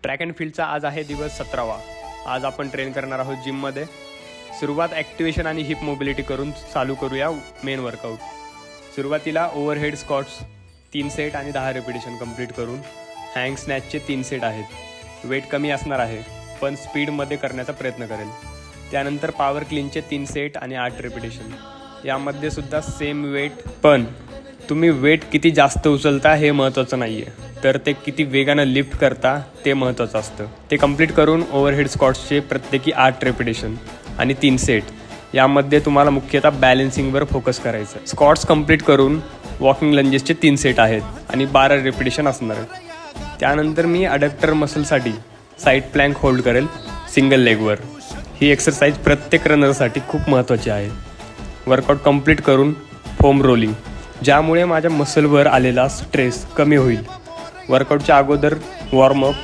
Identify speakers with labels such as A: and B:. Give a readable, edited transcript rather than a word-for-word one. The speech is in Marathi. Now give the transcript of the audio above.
A: ट्रॅक अँड फील्डचा आज आहे दिवस 17वा। आज आपण ट्रेन करणार आहोत जिममध्ये। सुरुवात ॲक्टिवेशन आणि हिप मोबिलिटी करून चालू करूया मेन वर्कआउट। सुरुवातीला ओव्हरहेड स्क्वॉट्स 3 सेट आणि 10 रिपिटेशन कंप्लीट करून हँग स्नॅचचे 3 सेट आहेत। वेट कमी असणार आहे पण स्पीडमध्ये करण्याचा प्रयत्न करेल। त्यानंतर पॉवर क्लीनचे 3 सेट आणि 8 रिपिटेशन। यामध्ये सुद्धा सेम वेट, पण तुम्ही वेट किती जास्त उचलता हे महत्त्वाचं नाही आहे, तर ते किती वेगानं लिफ्ट करता ते महत्त्वाचं असतं। ते कंप्लीट करून ओव्हरहेड स्क्वॉट्सचे प्रत्येकी 8 रेपिटेशन आणि 3 सेट। यामध्ये तुम्हाला मुख्यतः बॅलन्सिंगवर फोकस करायचं। स्क्वॉट्स कंप्लीट करून वॉकिंग लंजेसचे 3 सेट आहेत आणि 12 रेपिटेशन असणार आहेत। त्यानंतर मी अडक्टर मसलसाठी साईड प्लँक होल्ड करेल सिंगल लेगवर। ही एक्सरसाइज प्रत्येक रनरसाठी खूप महत्त्वाची आहे। वर्कआउट कंप्लीट करून फोम रोलिंग, ज्यामुळे माझ्या मसलवर आलेला स्ट्रेस कमी होईल। वर्कआउटच्या अगोदर वॉर्मअप